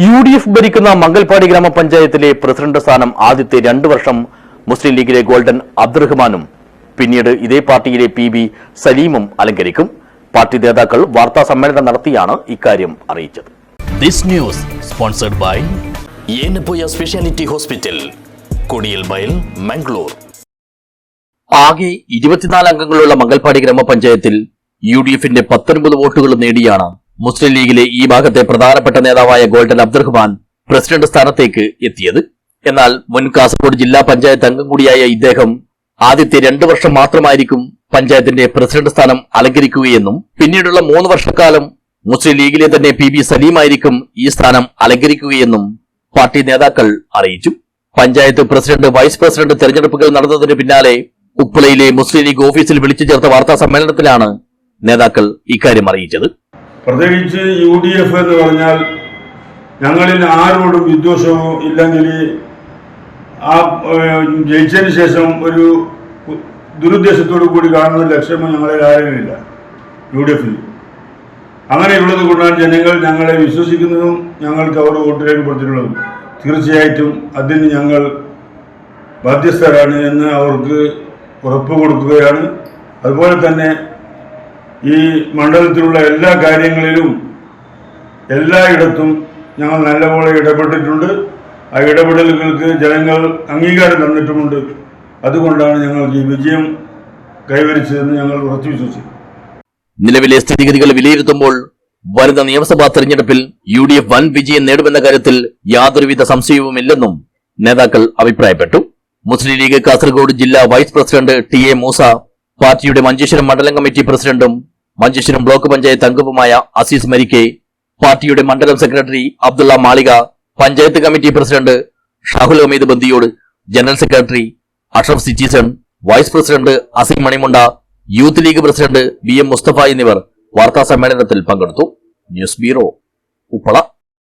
UDF ഭരിക്കുന്ന മംഗൽപാടി ഗ്രാമപഞ്ചായത്തിലെ president സ്ഥാനം ആദ്യത്തെ 2 വർഷം മുസ്ലിം ലീഗിലെ ഗോൾഡൻ അബ്ദുറഹ്മാനും പിന്നീട് ഇതേ പാർട്ടിയിലെ PB സലീമും അലങ്കരിക്കും. പാർട്ടി നേതാക്കൾ വാർത്താ സമ്മേളനം നടത്തിയാണ് ഇക്കാര്യം അറിയിച്ചത്. This news sponsored by Yenapoya Speciality Hospital, Kodiyalbayal, Mangalore. ആകെ 24 അംഗങ്ങളുള്ള മംഗൽപാടി ഗ്രാമപഞ്ചായത്തിൽ UDFന്റെ 19 വോട്ടുകൾ നേടിയാണ് മുസ്ലിം ലീഗിലെ ഈ ഭാഗത്തെ പ്രധാനപ്പെട്ട നേതാവായ ഗോൾഡൻ അബ്ദുറഹ്മാൻ പ്രസിഡന്റ് സ്ഥാനത്തേക്ക് എത്തിയത്. എന്നാൽ മുൻ കാസർഗോഡ് ജില്ലാ പഞ്ചായത്ത് അംഗം കൂടിയായ ഇദ്ദേഹം ആദ്യത്തെ 2 വർഷം മാത്രമായിരിക്കും പഞ്ചായത്തിന്റെ പ്രസിഡന്റ് സ്ഥാനം അലങ്കരിക്കുകയെന്നും പിന്നീടുള്ള 3 വർഷക്കാലം മുസ്ലിം ലീഗിലെ തന്നെ PB സലീമായിരിക്കും ഈ സ്ഥാനം അലങ്കരിക്കുകയെന്നും പാർട്ടി നേതാക്കൾ അറിയിച്ചു. പഞ്ചായത്ത് പ്രസിഡന്റ് വൈസ് പ്രസിഡന്റ് തെരഞ്ഞെടുപ്പുകൾ നടന്നതിന് പിന്നാലെ ഉപ്പളയിലെ മുസ്ലിം ലീഗ് ഓഫീസിൽ വിളിച്ചു ചേർത്ത വാർത്താ സമ്മേളനത്തിലാണ് നേതാക്കൾ ഇക്കാര്യം അറിയിച്ചത്. പ്രത്യേകിച്ച് UDF എന്ന് പറഞ്ഞാൽ ഞങ്ങളിൽ ആരോടും വിദ്വേഷവും ഇല്ലെങ്കിൽ ആ ജയിച്ചതിന് ശേഷം ഒരു ദുരുദ്ദേശത്തോടു കൂടി കാണുന്ന ലക്ഷ്യമോ ഞങ്ങളിൽ ആരെങ്കിലില്ല. UDFൽ അങ്ങനെയുള്ളത് കൊണ്ടാണ് ജനങ്ങൾ ഞങ്ങളെ വിശ്വസിക്കുന്നതും ഞങ്ങൾക്ക് അവർ വോട്ട് രേഖപ്പെടുത്തിയിട്ടുള്ളതും. തീർച്ചയായിട്ടും അതിന് ഞങ്ങൾ ബാധ്യസ്ഥരാണ് എന്ന് അവർക്ക് ഉറപ്പ് കൊടുക്കുകയാണ്. അതുപോലെ തന്നെ ഈ മണ്ഡലത്തിലുള്ള എല്ലാ കാര്യങ്ങളിലും എല്ലായിടത്തും ഞങ്ങൾ നല്ലപോലെ ഇടപെട്ടിട്ടുണ്ട്. ആ ഇടപെടലുകൾക്ക് ജനങ്ങൾ അംഗീകാരം തന്നിട്ടുമുണ്ട്. അതുകൊണ്ടാണ് ഞങ്ങൾക്ക് ഈ വിജയം കൈവരിച്ചതെന്ന് ഞങ്ങൾ ഉറച്ചു വിശ്വസിക്കുന്നു. നിലവിലെ സ്ഥിതിഗതികൾ വിലയിരുത്തുമ്പോൾ വരുന്ന നിയമസഭാ തെരഞ്ഞെടുപ്പിൽ UDF വൻ വിജയം നേടുമെന്ന കാര്യത്തിൽ യാതൊരുവിധ സംശയവുമില്ലെന്നും നേതാക്കൾ അഭിപ്രായപ്പെട്ടു. മുസ്ലിം ലീഗ് കാസർഗോഡ് ജില്ലാ വൈസ് പ്രസിഡന്റ് TA മൂസ, പാർട്ടിയുടെ മഞ്ചേശ്വരം മണ്ഡലം കമ്മിറ്റി പ്രസിഡന്റും മഞ്ചേശ്വരം ബ്ലോക്ക് പഞ്ചായത്ത് അംഗവുമായ അസീസ് മരിക്കെ, പാർട്ടിയുടെ മണ്ഡലം secretary Abdulla Malika, panchayat committee president Shahul Hameed Bandiyod, general secretary Ashraf citizen, vice president Azeem Manimunda, youth league president BM Mustafa എന്നിവർ വാർത്താ സമ്മേളനത്തിൽ പങ്കെടുത്തു. News bureau, Uppala.